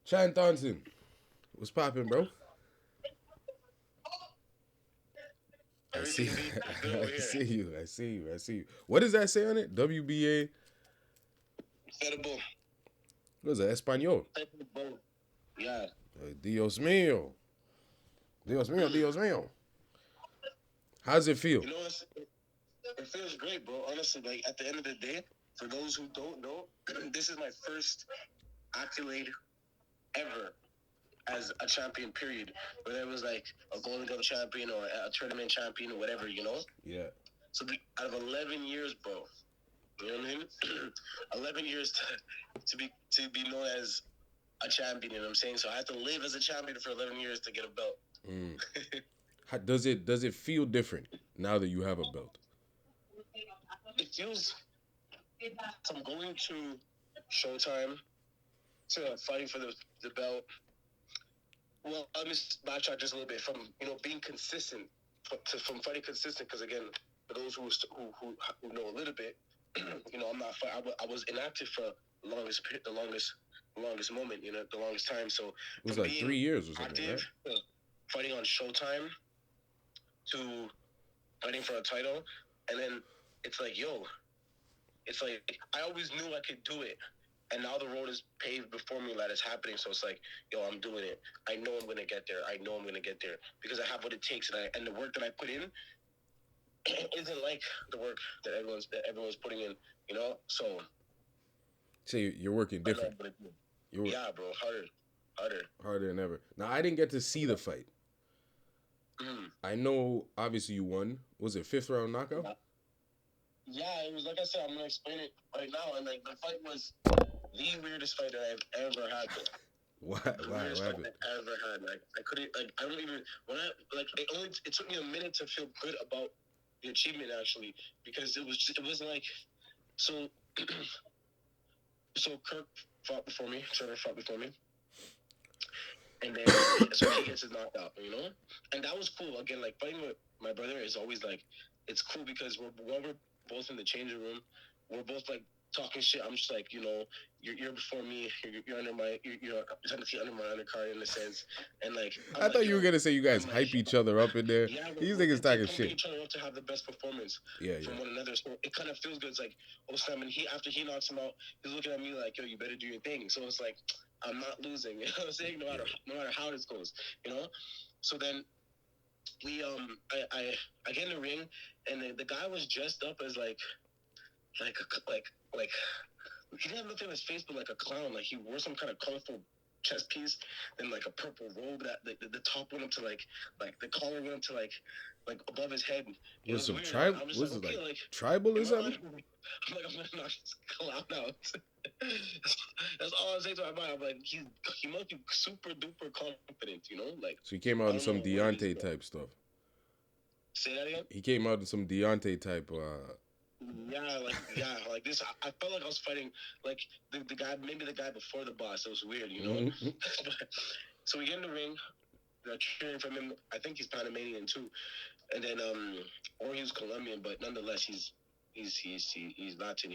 Chann Thonson, what's popping, bro? I see. Everything being good I over here. see you. I see you. I see you. What does that say on it? WBA. Incredible. What is it? Espanol. Incredible. Yeah. Dios mío. Dios mío. Dios mío. How's it feel? You know, it feels great, bro. Honestly, like at the end of the day, for those who don't know, this is my first accolade ever as a champion, period. Whether it was like a Golden Glove champion or a tournament champion or whatever, you know? Yeah. So out of 11 years, bro, you know what I mean? 11 years to be known as a champion, you know what I'm saying? So I had to live as a champion for 11 years to get a belt. Mm. Does it feel different now that you have a belt? It feels from going to Showtime to fighting for the belt. Well, let me backtrack just a little bit from being consistent from fighting consistent because again, for those who know a little bit, I'm not. I was inactive for the longest moment, the longest time. So It was from like being 3 years or something, active, right? fighting on Showtime to fighting for a title, and then it's like, yo, it's like I always knew I could do it. And now the road is paved before me that is happening. So it's like, yo, I'm doing it. I know I'm gonna get there. I know I'm gonna get there because I have what it takes, and the work that I put in isn't like the work that everyone's putting in. So So you're working I know different. I'm gonna do it. You're Yeah, bro, harder. harder than ever. Now I didn't get to see the fight. Mm. I know, obviously you won. Was it fifth round knockout? Yeah, it was like I said. I'm gonna explain it right now. And like the fight was the weirdest fight that I've ever had. Why? The Why? weirdest What fight happened? I ever had. Like I couldn't. Like I don't even. When I like it took me a minute to feel good about the achievement actually because it was like so so Kirk fought before me. Trevor fought before me. And then so he gets his knockout, and that was cool. Again, like fighting with my brother is always like it's cool because we're both in the changing room. We're both like talking shit. I'm just like you're before me. You're under my you're technically under my undercard in a sense, and like I'm I like thought you were yo. gonna say you guys I'm like, hype each other up in there. yeah, These niggas talking pumping shit. each other up to have the best performance Yeah, yeah. from one another. So it kind of feels good. It's like, oh, Sam, and after he knocks him out, he's looking at me like, yo, you better do your thing. So it's like, I'm not losing. You know what I'm saying? No matter how this goes, you know. So then we I get in the ring, and the guy was dressed up as like he didn't look at his face, but like a clown. Like he wore some kind of colorful chest piece, then like a purple robe that the top went up to like the collar went up to like above his head. It Was was some weird. tribe? I'm just Was like, it okay, like like tribal or am I something? on? I'm like, I'm gonna knock this clown out. That's all I'm saying to my mind. I'm like, he must be super duper confident, Like So he came I out in don't know some what it is, Deontay bro. type stuff. Say that again. He came out in some Deontay type. Yeah, like this. I felt like I was fighting like the guy, maybe the guy before the boss. It was weird. Mm-hmm. So we get in the ring. They're cheering from him. I think he's Panamanian too, and then or he's Colombian, but nonetheless, he's Latin.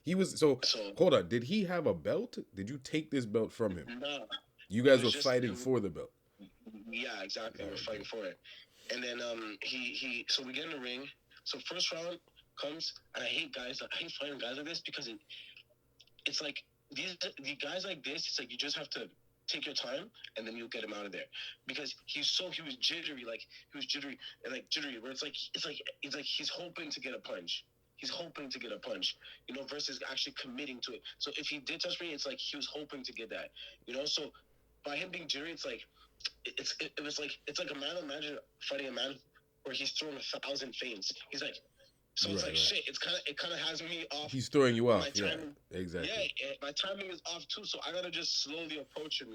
He was so. So Hold on. Did he have a belt? Did you take this belt from him? nah, You it guys was were just fighting for the belt. yeah, exactly. We're Okay. fighting for it, and then he so we get in the ring. So first round comes, and I hate guys. I hate fighting guys like this because it's like the guys like this. It's like you just have to take your time, and then you'll get him out of there because he was jittery, like he was jittery and like jittery, where it's like he's hoping to get a punch. He's hoping to get a punch, versus actually committing to it. So if he did touch me, it's like he was hoping to get that. So by him being jittery, it's like it's like a man. Imagine fighting a man where he's throwing 1,000 feints. He's like, so it's Right, like right. shit. It kind of has me off. He's throwing you My off. Yeah, timing, yeah, exactly. my timing is off too. So I gotta just slowly approach him.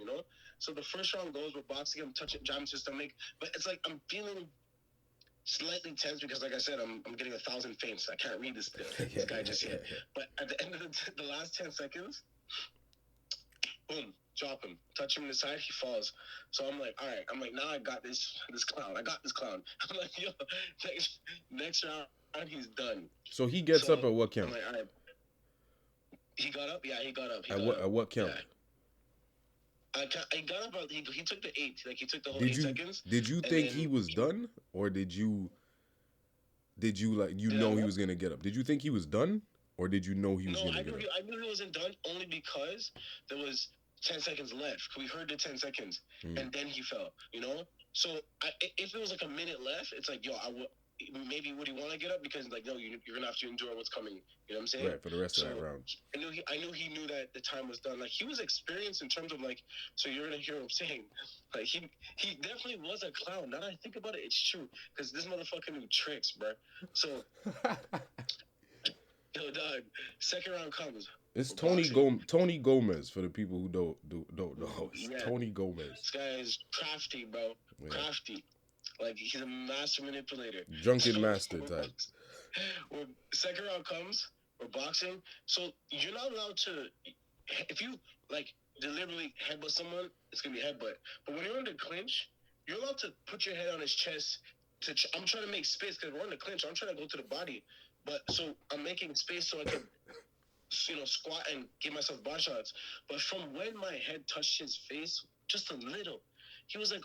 So the first round goes, we're boxing him, touching, jamming his stomach, but it's like I'm feeling slightly tense because, like I said, I'm getting 1,000 feints. I can't read this guy just yet. But at the end of the last 10 seconds, boom, drop him, touch him in the side, he falls. So I'm like, all right. I'm like, now I got this clown. I got this clown. I'm like, yo, next round he's done. So he gets up So at what I'm count? like, all right. He got up. Yeah, he got up. He At got what up. at what count? Yeah. I got up. He took the 8. Like he took the whole Did 8 seconds. you And think then he was done, or did you like did I know he what? was gonna get up? Did you think he was done, or did you know he was No, gonna get up? I knew he wasn't done only because there was 10 seconds left. We heard the 10 seconds, Mm. and then he fell. You know, so if it was like a minute left, it's like yo, I would maybe would he want to get up because like no, you're gonna have to endure what's coming. You know what I'm saying? Right, for the rest of So that round. I knew he knew that the time was done. Like he was experienced in terms of like. So you're gonna hear him saying, like he definitely was a clown. Now that I think about it, it's true because this motherfucker knew tricks, bro. So yo, dog. Second round comes. It's We're boxing. Tony Gomez for the people who don't know. It's Yeah, Tony Gomez. this guy is crafty, bro. Yeah. Crafty. Like he's a master manipulator. Drunken master we're type. second round comes. We're boxing. So you're not allowed to. If you like deliberately headbutt someone, it's gonna be headbutt. But when you're in the clinch, you're allowed to put your head on his chest. I'm trying to make space because we're in the clinch. I'm trying to go to the body, but so I'm making space so I can squat and give myself body shots. But from when my head touched his face, just a little, he was like,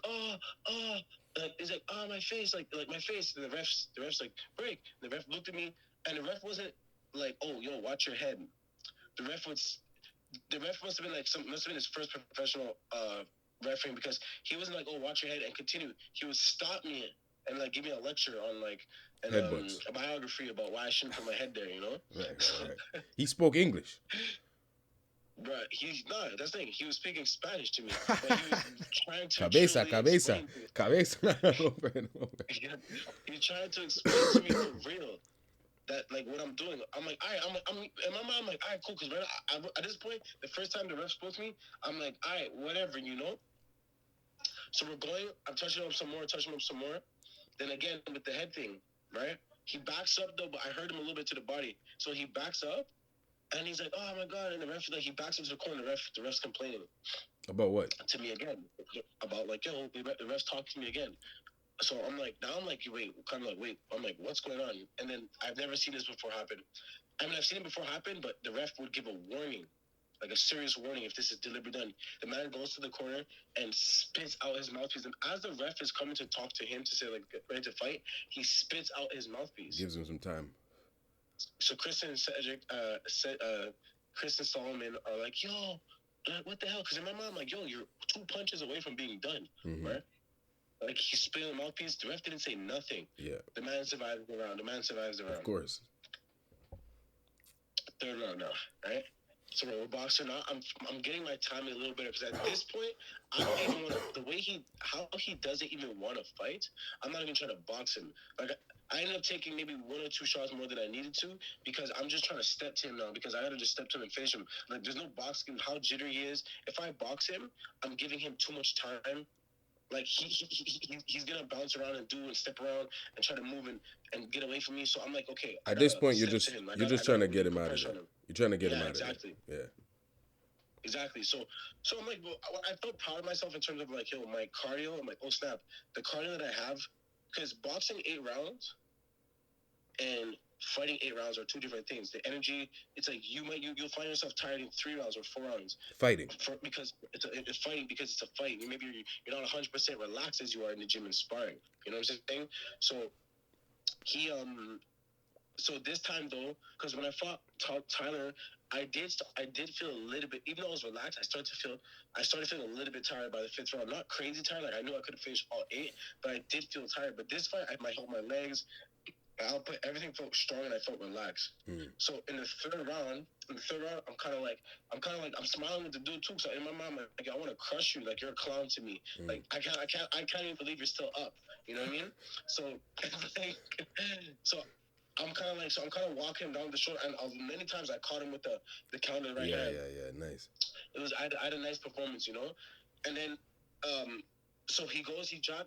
like he's like, my face, like my face. And the ref's like, break. And the ref looked at me, and the ref wasn't like, oh, yo, watch your head. The ref must have been like must have been his first professional refereeing because he wasn't like, oh, watch your head and continue. He would stop me and like give me a lecture on like a biography about why I shouldn't put my head there, you know? Right. He spoke English. Bruh, that's the thing. He was speaking Spanish to me, but he was trying to Cabeza. He was trying to explain to me for real that like what I'm doing. I'm like, I'm in my mind, I'm like, all right, cool. Because at this point, the first time the ref spoke to me, I'm like, all right, whatever, you know. So we're going. I'm touching him some more. Then again with the head thing, right? He backs up though, but I heard him a little bit to the body. So he backs up, and he's like, "Oh my god!" And the ref, like, he backs into the corner. The ref's complaining about what? To me again about like, yo, the ref's talking to me again. So I'm like, wait, kind of like, wait. I'm like, what's going on? And then I've never seen this before happen. I mean, I've seen it before happen, but the ref would give a warning, like a serious warning, if this is deliberately done. The man goes to the corner and spits out his mouthpiece. And as the ref is coming to talk to him to say, like, get ready to fight, he spits out his mouthpiece. Gives him some time. So Kristen and Cedric, Kristen Solomon are like, yo, what the hell? Because in my mind, I'm like, yo, you're 2 punches away from being done, right? Like, he spit in the mouthpiece. The ref didn't say nothing. Yeah. The man survives the round. Of course. Third round now, right? So we're boxing now. I'm getting my timing a little better because at this point, I don't even want to. The way how he doesn't even want to fight, I'm not even trying to box him. Like I ended up taking maybe 1 or 2 shots more than I needed to because I'm just trying to step to him now because I had to just step to him and finish him. Like there's no boxing. How jittery he is. If I box him, I'm giving him too much time. Like he's gonna bounce around and step around and try to move and get away from me. So I'm like, okay. At this point, you're just trying to get him out of there. You're trying to get him out of there. Yeah. Exactly. So I'm like, well, I felt proud of myself in terms of like, yo, my cardio. I'm like, oh snap, the cardio that I have, because boxing 8 rounds and fighting 8 rounds are 2 different things. The energy, it's like you'll find yourself tired in 3 rounds or 4 rounds. Fighting. Because it's fighting because it's a fight. Maybe you're not 100% relaxed as you are in the gym and sparring. You know what I'm saying? So so this time though, because when I fought Tyler, I did feel a little bit, even though I was relaxed, I started feeling a little bit tired by the 5th round. Not crazy tired, like I knew I could have finished all 8, but I did feel tired. But this fight, I held my legs. Everything felt strong and I felt relaxed. So in the third round, I'm kind of like I'm smiling with the dude too. So in my mind, like I want to crush you, like you're a clown to me. Like I can't even believe you're still up. You know what I mean? So so I'm kind of walking down the shore, and many times I caught him with the counter right hand. Yeah, nice. It was I had a nice performance, you know, and then so he goes to jab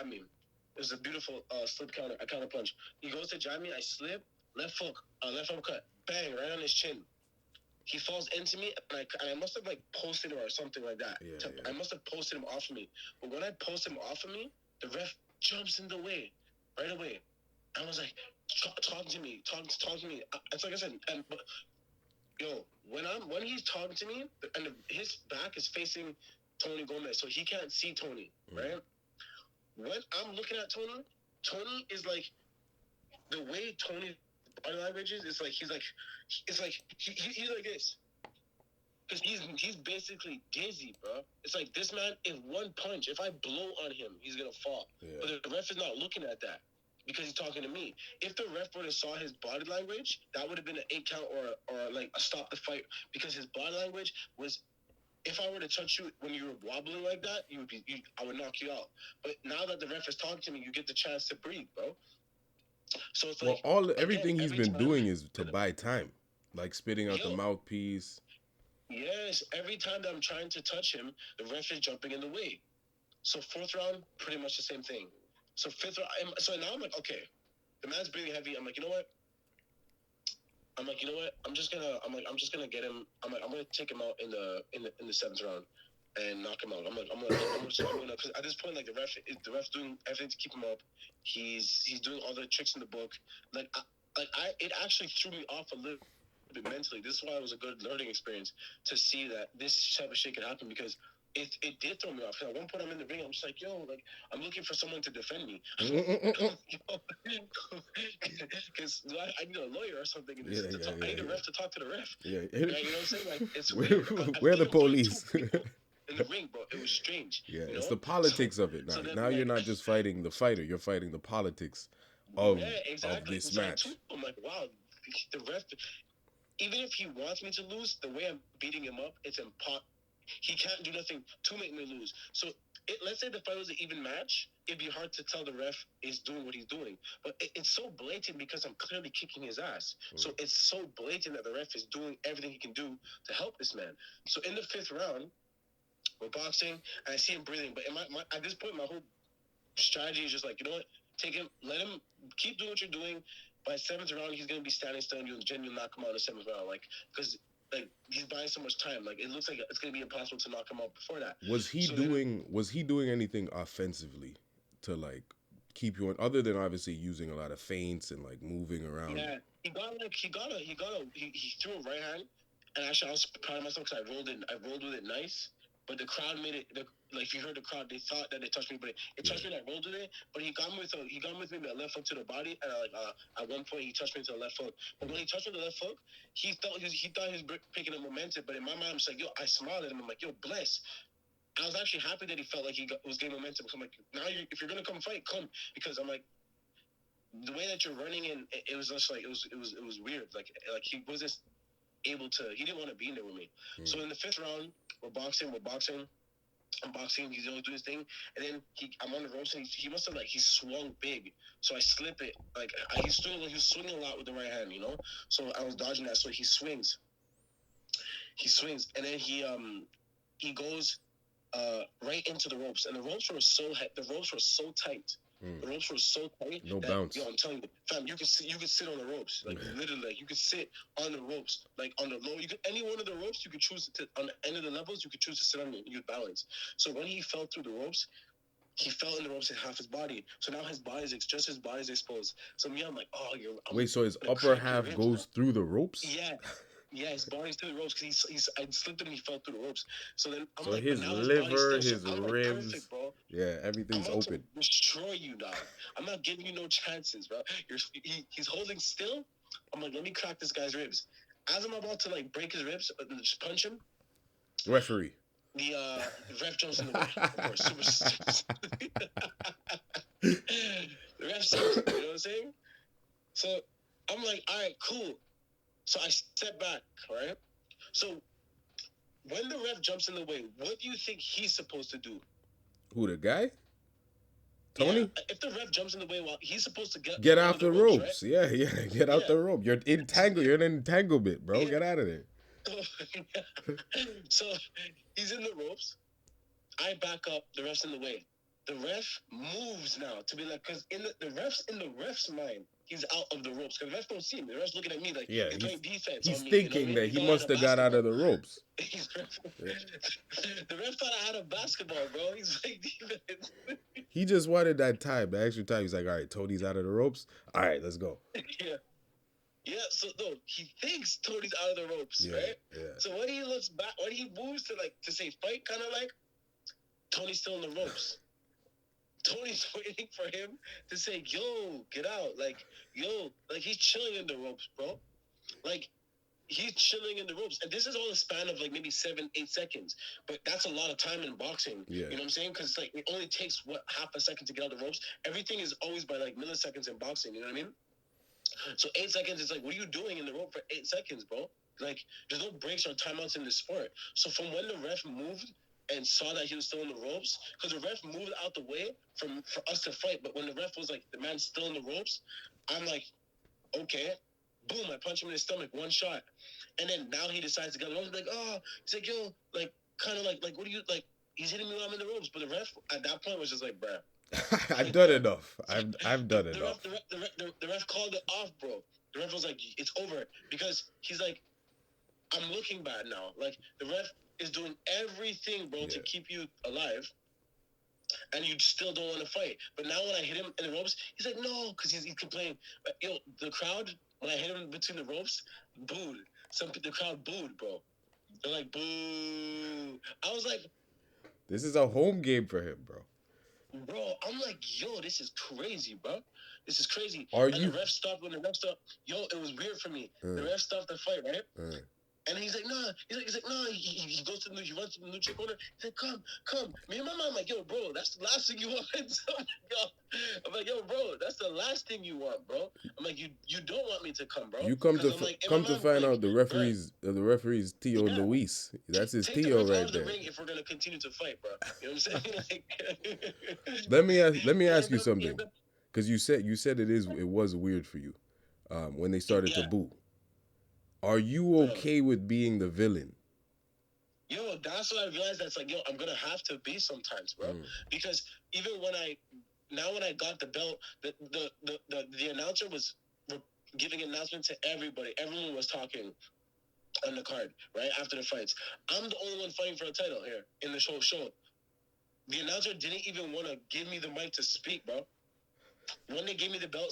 me. It was a beautiful slip counter punch. He goes to jab me. I slip, left uppercut, bang, right on his chin. He falls into me, and I must have like posted him or something like that. I must have posted him off of me. But when I post him off of me, the ref jumps in the way, right away. I was like, talk to me. It's like I said, but yo, when he's talking to me, and his back is facing Tony Gomes, so he can't see Tony, right? When I'm looking at Tony, Tony is like the way Tony's body language is. It's like he's like this. Because he's basically dizzy, bro. It's like this man, if one punch, if I blow on him, he's gonna fall. Yeah. But the ref is not looking at that because he's talking to me. If the ref would have saw his body language, that would have been an 8 count or like a stop the fight, because his body language was, if I were to touch you when you were wobbling like that, I would knock you out. But now that the ref is talking to me, you get the chance to breathe, bro. So it's like everything he's been doing is to buy time, like spitting out the mouthpiece. Yes, every time that I'm trying to touch him, the ref is jumping in the way. So 4th round, pretty much the same thing. So 5th round, so now I'm like, okay, the man's breathing heavy. I'm like, you know what? I'm just gonna get him. I'm gonna take him out in the 7th round and knock him out. I'm gonna, because at this point, like the ref's doing everything to keep him up. He's doing all the tricks in the book. It actually threw me off a little bit mentally. This is why it was a good learning experience to see that this type of shit could happen, because it did throw me off. At one point, I'm in the ring. I'm just like, yo, like, I'm looking for someone to defend me. Because I need a lawyer or something. I need a ref to talk to the ref. Yeah. You know what I'm saying? Like, it's weird. We're the police. In the ring, bro. It was strange. Yeah, it's the politics of it now. So now you're not just fighting the fighter. You're fighting the politics of this match. I'm like, wow, the ref, even if he wants me to lose, the way I'm beating him up, it's impossible. He can't do nothing to make me lose. So let's say the fight was an even match, it'd be hard to tell the ref is doing what he's doing. But it's so blatant because I'm clearly kicking his ass. So it's so blatant that the ref is doing everything he can do to help this man. So in the 5th round, we're boxing, and I see him breathing. But at this point, my whole strategy is just like, you know what? Take him, let him keep doing what you're doing. By 7th round, he's going to be standing still, and you'll genuinely knock him out in the 7th round. Like, because he's buying so much time. Like, it looks like it's going to be impossible to knock him out before that. Was he doing anything offensively to, like, keep you on, other than obviously using a lot of feints and, like, moving around? Yeah, he threw a right hand, and actually I was proud of myself because I rolled with it nice. But the crowd made it, if you heard the crowd, they thought that they touched me, but it touched me, and I rolled with it. But he got me with maybe a left hook to the body, and at one point he touched me to the left hook. But when he touched me to the left hook, he thought he was picking up momentum. But in my mind, I'm just like, yo, I smiled at him. I'm like, yo, bless. I was actually happy that he felt like he was getting momentum. So I'm like, now if you're gonna come fight, come, because I'm like, the way that you're running, and it was just like it was weird. Like he was just able to. He didn't want to be in there with me. So in the 5th round, we're boxing. I'm boxing. He's always doing his thing, and then I'm on the ropes, and he must have he swung big. So I slip it. Like he was swinging a lot with the right hand, you know. So I was dodging that. So he swings, and then he goes right into the ropes, and the ropes were so tight. The ropes were so tight. No bounce. Yo, I'm telling you, fam, you could sit on the ropes. Like literally, like you could sit on the ropes. Like on the low, any one of the ropes you could choose to, on the end of the levels, you could choose to sit on it. You balance. So when he fell through the ropes, he fell in the ropes in half his body. So now his body's exposed. So me, I'm like, oh, wait, so his upper half goes through the ropes? Yeah. Yeah, his body's through the ropes because I slipped and he fell through the ropes. So then I'm his liver, his ribs, perfect, bro. Yeah, everything's open. To destroy you, dog. I'm not giving you no chances, bro. He's holding still. I'm like, let me crack this guy's ribs. As I'm about to break his ribs, just punch him. Referee. The ref jumps in the way. Of course, the ref jumps. You know what I'm saying? So I'm like, all right, cool. So I step back, right? So when the ref jumps in the way, what do you think he's supposed to do? Who, the guy? Tony? Yeah, if the ref jumps in the way, well, he's supposed to get off the ropes. Right? Yeah, get out the rope. You're entangled. You're in an entanglement, bro. Yeah. Get out of there. So he's in the ropes. I back up. The ref's in the way. The ref moves now to be like, because the ref's mind, he's out of the ropes. Because the ref don't see him. The ref's looking at me like he's playing defense. He's thinking that he must have got out of the ropes. The ref thought I had a basketball, bro. He's playing defense. He just wanted that time, the extra time. He's like, all right, Tony's out of the ropes. All right, let's go. Yeah, so no, he thinks Tony's out of the ropes, Yeah, right? yeah. So when he looks back, when he moves to say fight, kind of like Tony's still in the ropes. Tony's waiting for him to say, "Yo, get out!" Like he's chilling in the ropes, bro. Like he's chilling in the ropes, and this is all a span of like maybe 7-8 seconds. But that's a lot of time in boxing. Yeah. You know what I'm saying? Because like it only takes half a second to get out the ropes. Everything is always by like milliseconds in boxing. You know what I mean? So 8 seconds is like, what are you doing in the rope for 8 seconds, bro? Like, there's no breaks or timeouts in the sport. So from when the ref moved and saw that he was still in the ropes, because the ref moved out the way for us to fight, but when the ref was like, the man's still in the ropes, I'm like, okay. Boom, I punch him in his stomach, one shot. And then now he decides to go. I was like, oh, he's like, yo, like, kind of like, what do you, like, he's hitting me when I'm in the ropes. But the ref at that point was just like, bruh. I've done enough. I've done enough. The ref called it off, bro. The ref was like, it's over. Because he's like, I'm looking bad now. Like, the ref is doing everything, bro, to keep you alive. And you still don't want to fight. But now when I hit him in the ropes, he's like, no, because he's complaining. But, yo, the crowd, when I hit him between the ropes, booed. The crowd booed, bro. They're like, boo. I was like, this is a home game for him, bro. Bro, I'm like, yo, this is crazy, bro. This is crazy. The ref stopped when the ref stopped. Yo, it was weird for me. The ref stopped the fight, right? And he's like, nah. He's like, nah. He goes to he runs to the new chick owner. He's like, come. Me and my mom, like, yo, bro, that's the last thing you want. I'm like, yo, bro, that's the last thing you want, bro. I'm like, you don't want me to come, bro. You come to find out the referee's Tio Luis. That's his Tio right there. If we're gonna continue to fight, bro. You know what I'm saying? Let me ask you something, because you said it was weird for you when they started to boo. Are you okay with being the villain? Yo, that's what I realized. That's like, yo, I'm gonna have to be sometimes, bro. Because even when I got the belt, the announcer was giving an announcement to everybody. Everyone was talking on the card, right after the fights. I'm the only one fighting for a title here in the show. The announcer didn't even want to give me the mic to speak, bro. When they gave me the belt,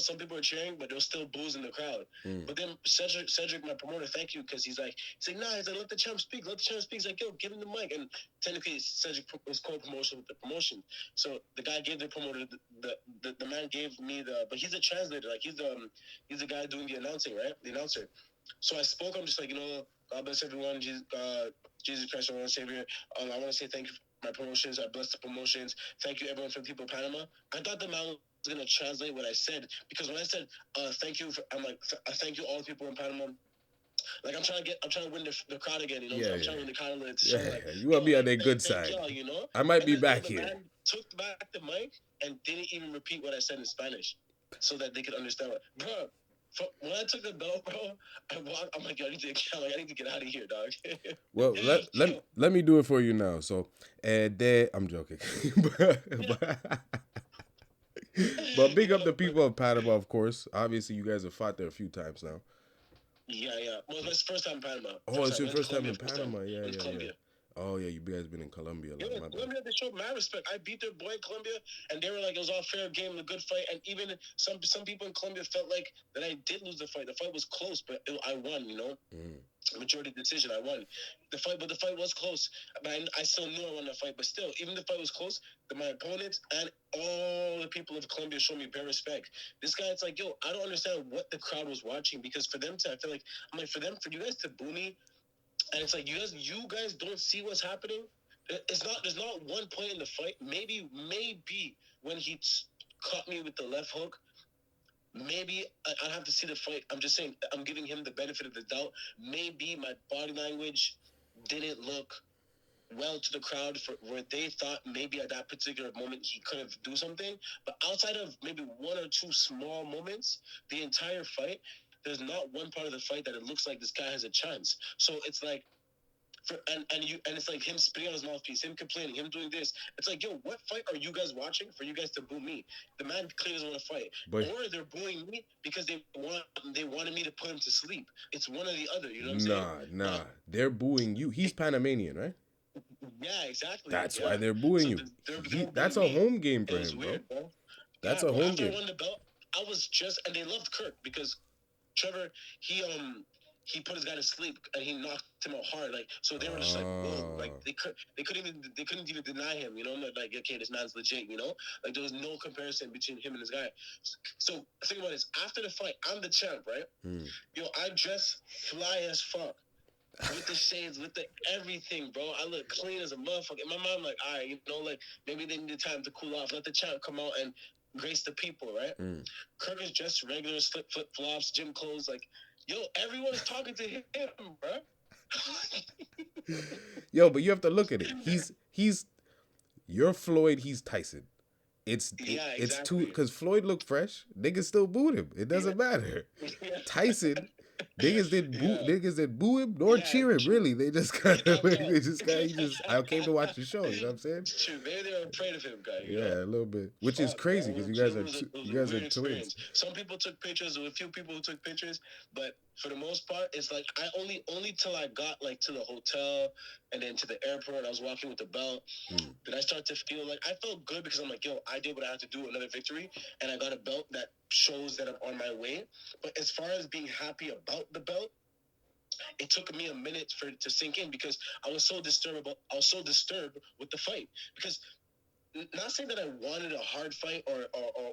some people were cheering, but there was still boos in the crowd. But then Cedric, my promoter, thank you, because he's like, nah, he's like, let the champ speak. He's like, yo, give him the mic. And technically, Cedric was co-promotion with the promotion. So the guy gave the promoter, the man gave me but he's a translator. Like, he's the guy doing the announcing, right? The announcer. So I spoke. I'm just like, God bless everyone. Jesus Christ, our Lord and Savior. I want to say thank you for my promotions. I bless the promotions. Thank you, everyone, for the people of Panama. I thought the man was going to translate what I said, because when I said thank you, I'm like, I thank you all the people in Panama. Like, I'm trying to win the crowd again, I'm trying to win the crowd. You want to be on their good side. I might be back here. Man took back the mic and didn't even repeat what I said in Spanish, so that they could understand what, bro. When I took the belt, bro, I'm like, I need to get out of here, dog. Well, let me do it for you now. So, I'm joking. But big up the people of Panama, of course. Obviously, you guys have fought there a few times now. Yeah. Well, it's my first time in Panama. It's your first time in Panama. Yeah. Oh, yeah, you guys been in Colombia. Colombia, they showed mad respect. I beat their boy in Colombia, and they were like, it was all fair game, a good fight. And even some people in Colombia felt like that I did lose the fight. The fight was close, but I won, Majority decision, I won. The fight was close. But I still knew I won the fight. But still, even the fight was close, my opponents and all the people of Colombia showed me bare respect. This guy, it's like, yo, I don't understand what the crowd was watching, because for them to, I feel like, for you guys to boo me, and it's like, you guys don't see what's happening. There's not one point in the fight. Maybe when he caught me with the left hook, maybe I'd have to see the fight. I'm just saying, I'm giving him the benefit of the doubt. Maybe my body language didn't look well to the crowd where they thought maybe at that particular moment he could have do something. But outside of maybe one or two small moments, the entire fight, there's not one part of the fight that it looks like this guy has a chance. So it's like, and it's like him spitting on his mouthpiece, him complaining, him doing this. It's like, yo, what fight are you guys watching for you guys to boo me? The man clearly doesn't want to fight, or they're booing me because they wanted me to put him to sleep. It's one or the other. You know what I'm saying? Nah. They're booing you. He's Panamanian, right? Yeah, exactly. That's why they're booing you. That's a home game for him, weird, bro. That's a home game. After I won the belt, I was and they loved Kirk because Trevor, he put his guy to sleep and he knocked him out hard. Like, so they were just like, whoa, like Ah. they couldn't even deny him. You know, like, okay, this man's legit. You know, like there was no comparison between him and this guy. So think about this: after the fight, I'm the champ, right? Yo, I dress fly as fuck. With the shades, with the everything, bro. I look clean as a motherfucker. In my mind, like, all right, you know, like maybe they need time to cool off. Let the champ come out and grace the people, right? Kirk is just regular flip flops, gym clothes. Like, yo, everyone is talking to him, bro. Yo, but you have to look at it. He's you're Floyd. He's Tyson. It's too exactly. because Floyd looked fresh. Niggas still booed him. It doesn't matter. Tyson, niggas didn't boo him nor cheer him. Really, they just kind of I came to watch the show. You know what I'm saying? It's true. Maybe they were afraid of him, guy. You know? Yeah, a little bit, which is Fuck, crazy bro. because It was you a guys are weird twins. experience. Some people took pictures. There were a few people who took pictures, but for the most part, it's like I only till I got like to the hotel and then to the airport. I was walking with the belt. Did I start to feel like I felt good because I'm like, yo, I did what I had to do, another victory, and I got a belt that shows that I'm on my way. But as far as being happy about the belt, it took me a minute for it to sink in because I was so disturbed. I was so disturbed with the fight because not saying that I wanted a hard fight or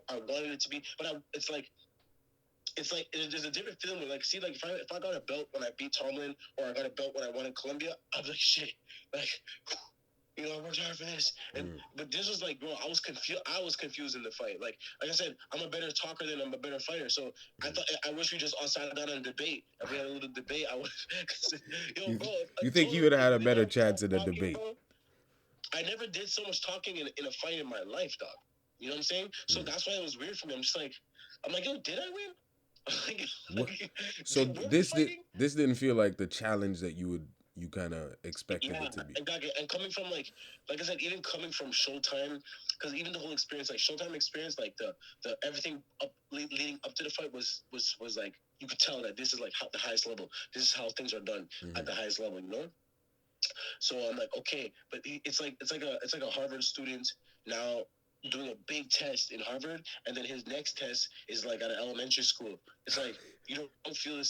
I wanted it to be, but it's like there's a different feeling where like see like if I got a belt when I beat Tomlin or I got a belt when I won in Colombia, I'm like shit, like you know I worked hard for this, but this was like bro, I was confused. I was confused in the fight. Like I said, I'm a better talker than I'm a better fighter. So I wish we just all sat down and debate. If we had a little debate, I would. Yo, bro, You think you would have had a better chance in a debate? Bro, I never did so much talking in a fight in my life, dog. You know what I'm saying? So that's why it was weird for me. I'm like, yo, did I win? So this didn't feel like the challenge that you kind of expected it to be. Exactly. And coming from like I said, even coming from Showtime, because even the whole experience, like Showtime experience, like the everything leading up to the fight was like you could tell that this is like the highest level. This is how things are done at the highest level. You know. So I'm like, okay, but it's like a Harvard student now doing a big test in Harvard, and then his next test is like at an elementary school. It's like you don't feel the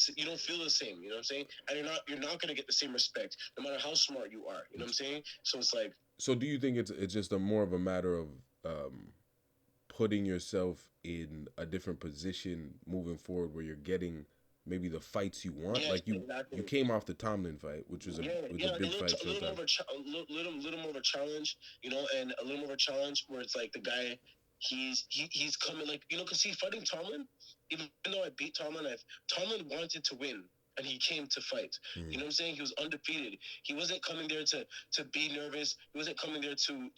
same. You know what I'm saying? And you're not gonna get the same respect no matter how smart you are. You know what I'm saying? So it's like. So do you think it's just a more of a matter of putting yourself in a different position moving forward where you're getting maybe the fights you want? Like you came off the Tomlin fight, which was a big fight. A little more of a challenge, you know, and a little more of a challenge where it's like the guy, he's coming like because he's fighting Tomlin. Even though I beat Tomlin, Tomlin wanted to win. And he came to fight. You know what I'm saying? He was undefeated. He wasn't coming there to be nervous. He wasn't coming there to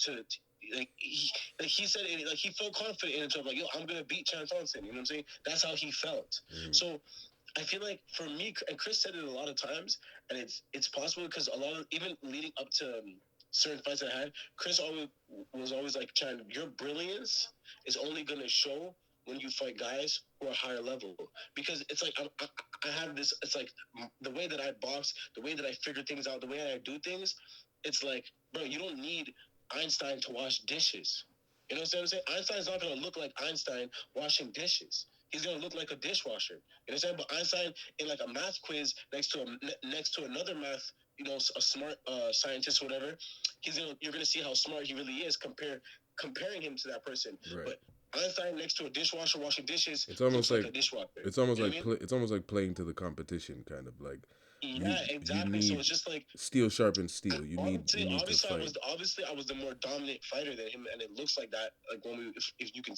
he said it, like he felt confident in himself. Like yo, I'm gonna beat Chann Thonson. You know what I'm saying? That's how he felt. So I feel like for me, and Chris said it a lot of times, and it's possible because a lot of even leading up to certain fights I had, Chris was always like, "Chann, your brilliance is only gonna show when you fight guys who are higher level because it's like I have this. It's like the way that I box, the way that I figure things out, the way I do things. It's like, bro, you don't need Einstein to wash dishes. You know what I'm saying? Einstein's not gonna look like Einstein washing dishes. He's gonna look like a dishwasher. You know what I'm saying? But Einstein in like a math quiz next to another math, a smart scientist or whatever, you're gonna see how smart he really is comparing him to that person. Right. But Einstein next to a dishwasher washing dishes, it's almost like a dishwasher. It's almost it's almost like playing to the competition, kind of like. Yeah, exactly. So it's just like steel sharpens steel. You need obviously to fight. I was the more dominant fighter than him, and it looks like that. Like when if you can,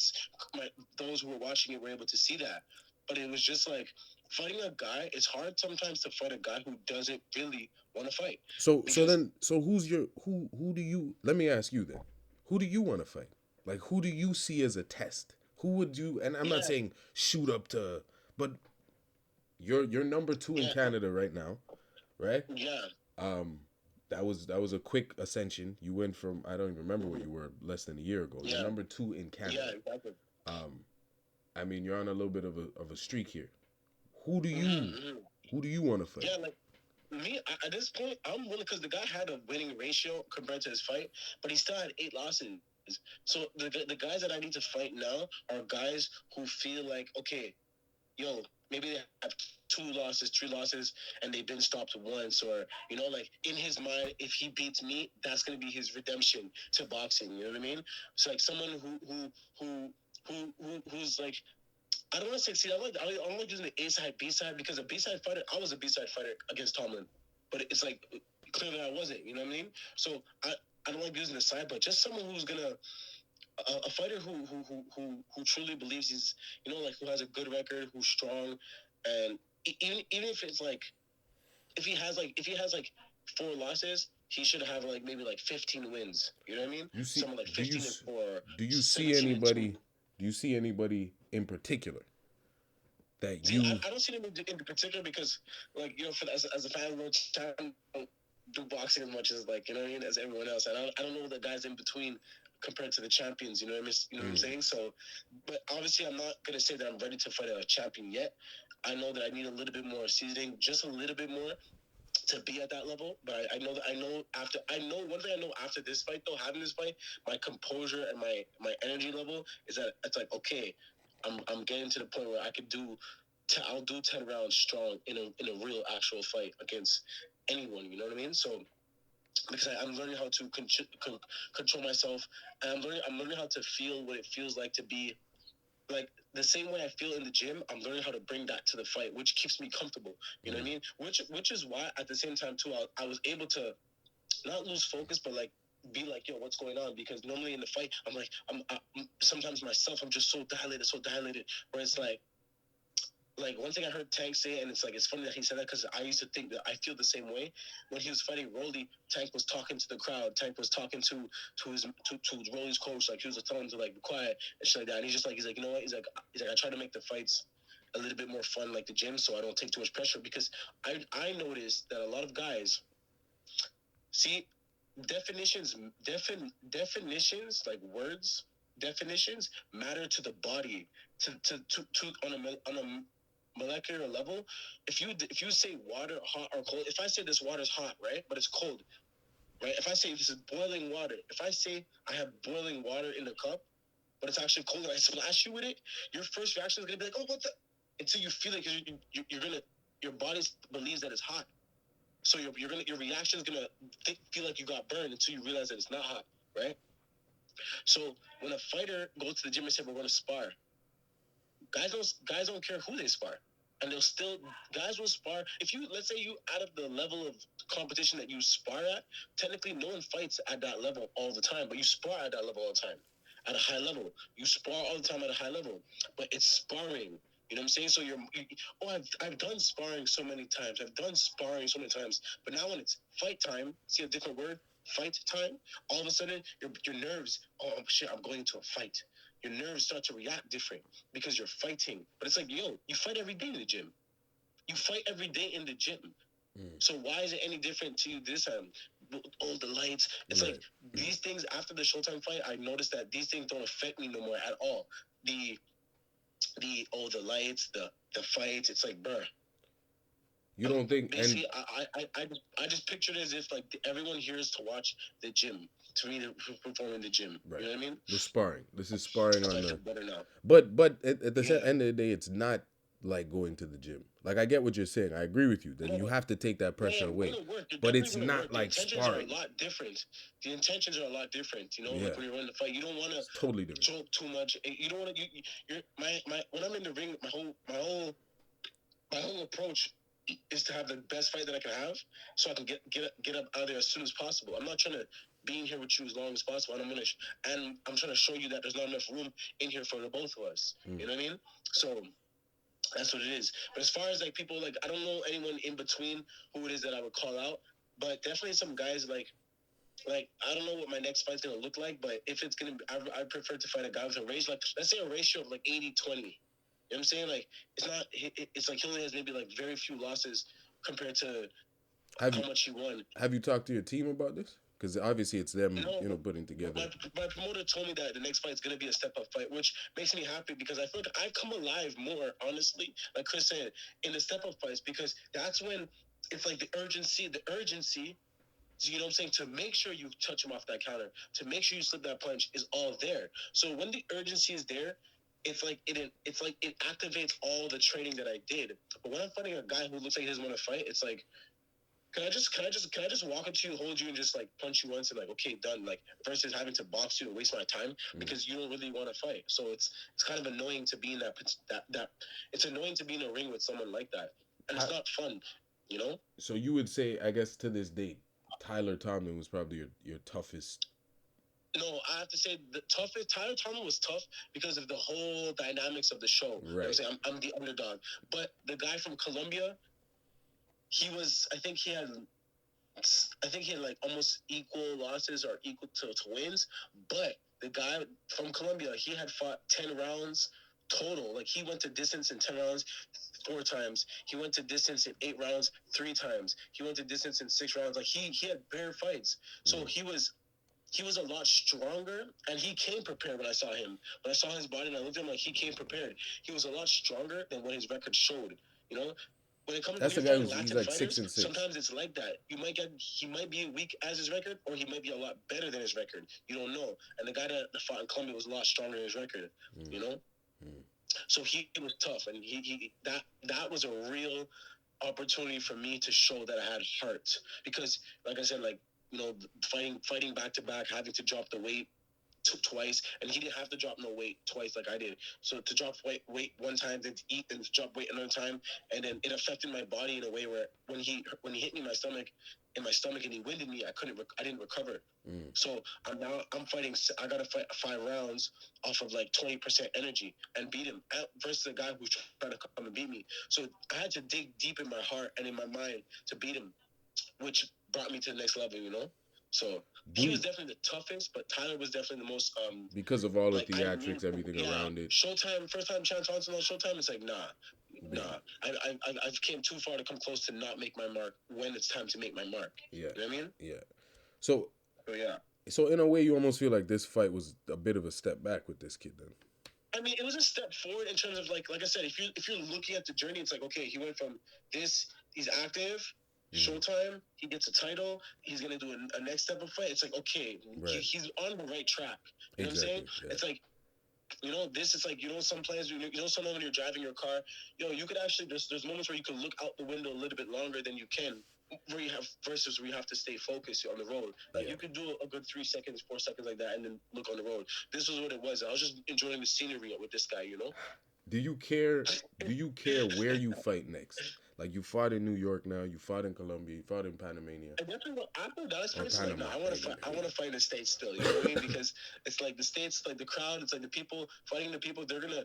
those who were watching it were able to see that. But it was just like fighting a guy. It's hard sometimes to fight a guy who doesn't really want to fight. So who's who do you? Let me ask you then. Who do you want to fight? Like who do you see as a test? Who would you? And I'm not saying shoot up to, but you're number 2 in Canada right now, right? Yeah. That was a quick ascension. You went from I don't even remember what you were less than a year ago. You're number 2 in Canada. Yeah, exactly. I mean, you're on a little bit of a streak here. Who do you want to fight? Yeah, like me at this point, I'm willing because the guy had a winning ratio compared to his fight, but he still had 8 losses. So the guys that I need to fight now are guys who feel like, okay, yo, maybe they have 2 losses, 3 losses, and they've been stopped once, or like in his mind, if he beats me, that's gonna be his redemption to boxing. You know what I mean? So like someone who who's like, I don't want to say, see, I don't like using the A side, B side, because a B side fighter, I was a B side fighter against Tomlin, but it's like clearly I wasn't. You know what I mean? So I don't like using the side, but just someone who's gonna a fighter who truly believes he's, like, who has a good record, who's strong, and even if it's like, if he has like 4 losses, he should have like maybe like 15 wins. You know what I mean? You see, Someone like do you 15-4, do you see 17-2. anybody? Do you see anybody in particular that See, you? I don't see them in particular because, like, as a fan of Roach, I don't do boxing as much as, like, you know what I mean, as everyone else. And I don't know the guys in between compared to the champions. You know what I mean? You know what I'm saying? So, but obviously, I'm not gonna say that I'm ready to fight a champion yet. I know that I need a little bit more seasoning, just a little bit more, to be at that level. But I know one thing I know after this fight, though, having this fight, my composure and my energy level is that it's like, okay, I'm getting to the point where I could do. I'll do 10 rounds strong in a real actual fight against anyone. You know what I mean? So because I'm learning how to control myself, and I'm learning how to feel what it feels like to be like the same way I feel in the gym. I'm learning how to bring that to the fight, which keeps me comfortable. You know what I mean? Which is why at the same time too, I was able to not lose focus, but like be like, yo, what's going on? Because normally in the fight, I'm like, I'm sometimes myself, I'm just so dilated, where it's like one thing I heard Tank say, and it's like it's funny that he said that because I used to think that I feel the same way. When he was fighting Rolly, Tank was talking to the crowd. Tank was talking to Rolly's coach, like he was telling him to like be quiet and shit like that. And he's like, you know what? He's like I try to make the fights a little bit more fun, like the gym, so I don't take too much pressure, because I noticed that a lot of guys see definitions definitions, like words, definitions matter to the body, to on a molecular level. If you say water hot or cold, if I say this water is hot, right, but it's cold, right, if I say this is boiling water, if I say I have boiling water in the cup but it's actually cold and I splash you with it, your first reaction is gonna be like, oh, what the, until you feel like you're gonna, your body believes that it's hot, so your reaction is gonna feel like you got burned until you realize that it's not hot, right? So when a fighter goes to the gym and says we're going to spar, guys don't care who they spar, and they'll still, guys will spar. If you, let's say, you out of the level of competition that you spar at, technically no one fights at that level all the time, but you spar at that level all the time, at a high level. You spar all the time at a high level, but it's sparring. You know what I'm saying? So oh, I've done sparring so many times. I've done sparring so many times. But now when it's fight time, see a different word, fight time, all of a sudden your nerves, oh shit, I'm going into a fight. Your nerves start to react different because you're fighting. But it's like, yo, you fight every day in the gym. You fight every day in the gym. So why is it any different to you this time? All the lights. It's Right. like these things after the Showtime fight, I noticed that these things don't affect me no more at all. The the lights, the fights. It's like, bruh. You don't think and Basically, I just pictured it as if like everyone here is to watch the gym, to me to perform in the gym. right. You know what I mean? The sparring. This is sparring So on I feel the. better now. But at the Yeah. end of the day, it's not like going to the gym. Like I get what you're saying. I agree with you. Then No, you have to take that yeah, pressure we're away. gonna work. You're But definitely it's gonna not work. The like intentions are a sparring. lot different. The intentions are a lot different. Yeah. Like when you're in the fight, you don't want to It's totally different. choke too much. You don't want to. You're my when I'm in the ring, my whole approach is to have the best fight that I can have, so I can get up out of there as soon as possible. I'm not trying to be in here with you as long as possible, and I'm trying to show you that there's not enough room in here for the both of us. You know what I mean? So that's what it is. But as far as like people, like I don't know anyone in between who it is that I would call out, but definitely some guys like I don't know what my next fight's gonna look like, but if it's gonna, I prefer to fight a guy with a ratio, like let's say a ratio of like 80-20. You know what I'm saying? Like it's not, it's like he only has maybe like very few losses compared to Have how you much he won. have you talked to your team about this? Because obviously it's them, No, putting together. my promoter told me that the next fight is gonna be a step up fight, which makes me happy because I feel like I come alive more, honestly. Like Chris said, in the step up fights, because that's when it's like the urgency. You know what I'm saying? To make sure you touch him off that counter, to make sure you slip that punch is all there. So when the urgency is there, it activates all the training that I did. But when I'm fighting a guy who looks like he doesn't want to fight, it's like, can I just walk up to you, hold you, and just like punch you once and like, okay, done. Like versus having to box you and waste my time because you don't really want to fight. So it's kind of annoying to be in that it's annoying to be in a ring with someone like that, and it's not fun, you know. So you would say, I guess to this date, Tyler Tomlin was probably your toughest. No, I have to say the toughest. Tyler Tomlin was tough because of the whole dynamics of the show. Right. I'm saying I'm the underdog, but the guy from Colombia, he was. I think he had like almost equal losses or equal to wins. But the guy from Colombia, he had fought 10 rounds total. Like he went to distance in 10 rounds 4 times. He went to distance in 8 rounds 3 times. He went to distance in 6 rounds. Like he had bare fights. So he was a lot stronger, and he came prepared when I saw him. When I saw his body and I looked at him, like he came prepared. He was a lot stronger than what his record showed. You know, when it comes That's to the you're guy fighting he's Latin like fighters, 6-6. sometimes it's like that. He might be weak as his record, or he might be a lot better than his record. You don't know. And the guy that fought in Colombia was a lot stronger than his record. You know, so he was tough, and he that was a real opportunity for me to show that I had heart because, like I said, like fighting back to back, having to drop the weight twice, and he didn't have to drop no weight twice like I did. So to drop weight one time, then to eat, and to drop weight another time, and then it affected my body in a way where when he hit me in my stomach, and he winded me, I didn't recover. So I'm fighting. I gotta fight 5 rounds off of like 20% energy and beat him versus a guy who's trying to come and beat me. So I had to dig deep in my heart and in my mind to beat him, which brought me to the next level. So he was definitely the toughest, but Tyler was definitely the most because of all the like theatrics, everything around it. Showtime, first time Chann Thonson on Showtime, it's like nah. I've came too far to come close to not make my mark when it's time to make my mark. Yeah. You know what I mean? Yeah. So yeah. So in a way, you almost feel like this fight was a bit of a step back with this kid then. I mean, it was a step forward in terms of like I said, if you're looking at the journey, it's like, okay, he went from this, he's active, Showtime, he gets a title, he's gonna do a next step of fight. It's like, okay, he's on the right track. You know what I'm saying? Yeah. It's like, this is like, some players, sometimes when you're driving your car, you could actually, there's moments where you can look out the window a little bit longer than you can where you have to stay focused on the road. Like you could do a good 3 seconds, 4 seconds like that, and then look on the road. This was what it was. I was just enjoying the scenery with this guy. Do you care? Do you care where you fight next? Like you fought in New York now, you fought in Colombia, you fought in Panamania. I definitely after Dallas places like no, I want to fight. I want to fight in the States still. You know what I mean? Because it's like the States, like the crowd, it's like the people fighting the people. They're gonna.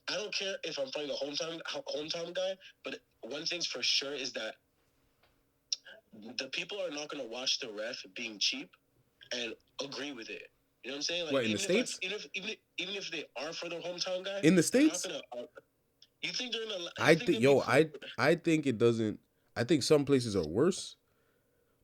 I don't care if I'm fighting a hometown guy, but one thing's for sure is that the people are not gonna watch the ref being cheap and agree with it. You know what I'm saying? Like, what, in the States? Even if they are for their hometown guy, in the States, you think they're gonna? I think it doesn't. I think some places are worse,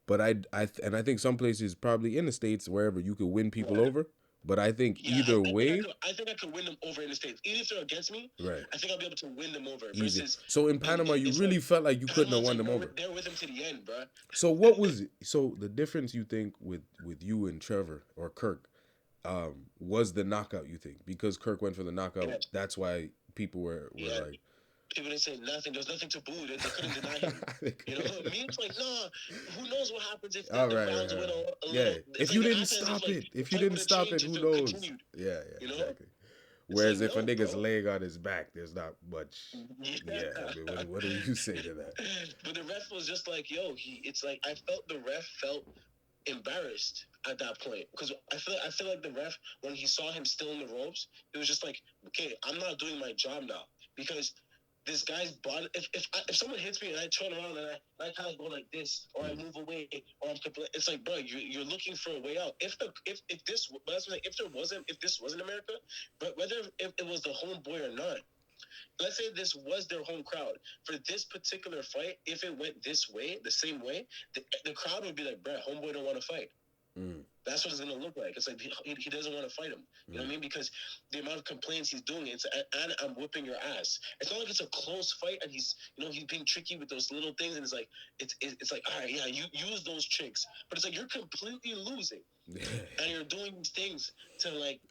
but I think some places probably in the States wherever you could win people over. But I think either way, I think I could win them over in the States. Even if they're against me, right? I think I'll be able to win them over. Easy. So in Panama, you really felt like you couldn't have won them over. They're with them to the end, bro. So what was the difference you think with you and Trevor or Kirk? Was the knockout, you think? Because Kirk went for the knockout, that's why people were like... People didn't say nothing. There was nothing to boo. They couldn't deny him. Me, it's like, nah, who knows what happens if the rounds went a little... If you didn't stop it. If you didn't stop it, who knows? Yeah, exactly. Whereas if a nigga's leg on his back, there's not much... Yeah, I mean, what do you say to that? But the ref was just like, it's like, I felt the ref felt embarrassed at that point because I feel like the ref, when he saw him still in the ropes, it was just like, okay, I'm not doing my job now because this guy's body. If someone hits me and I turn around and I kind of go like this, or I move away, or I'm complete, it's like, bro, you're looking for a way out. If this wasn't America, but whether if it was the homeboy or not. Let's say this was their home crowd. For this particular fight, if it went this way, the same way, the crowd would be like, bruh, homeboy don't want to fight. That's what it's going to look like. It's like he doesn't want to fight him. You know what I mean? Because the amount of complaints he's doing, and I'm whipping your ass. It's not like it's a close fight and he's being tricky with those little things. And it's like, it's like, all right, yeah, you use those tricks. But it's like, you're completely losing. And you're doing these things to like,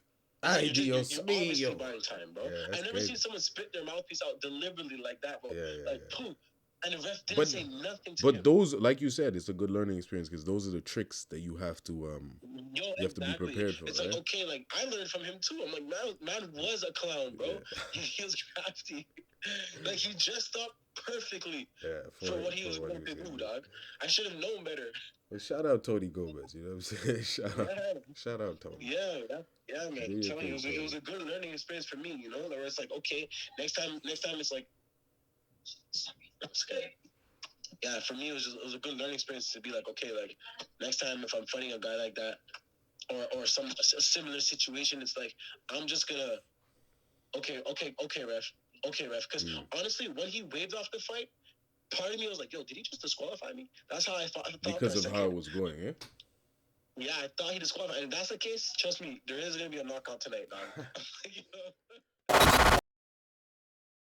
It's like Ay, Dios you're obviously mío. buying time, bro. Yeah, I that's never seen crazy. someone spit their mouthpiece out deliberately like that, bro. Yeah, yeah, Like, yeah. poof. And the ref didn't But say nothing to but him. those, like you said, it's a good learning experience because those are the tricks that Yo, you have to be exactly. prepared for, It's like, right? okay, like I learned from him too. I'm like, man was a clown, bro. Yeah, He was crafty. Like he dressed up perfectly yeah, for what he was for what he going was to gonna do, do. dog. I should have known better. But shout out Tony Gomez, you know what I'm saying? Yeah, Shout out Tony. yeah, man. Do I'm your telling you, thing, it was Tony. a good learning experience for me. You know, where it's like, okay, next time it's like, yeah. For me, it was a good learning experience to be like, okay, like next time if I'm fighting a guy like that, or a similar situation, it's like I'm just gonna okay, ref. Because honestly, when he waved off the fight, part of me was like, yo, did he just disqualify me? That's how I thought for Because a of how second. it was going, yeah? Yeah, I thought he disqualified. And if that's the case, trust me, there is gonna be a knockout tonight, dog. You know?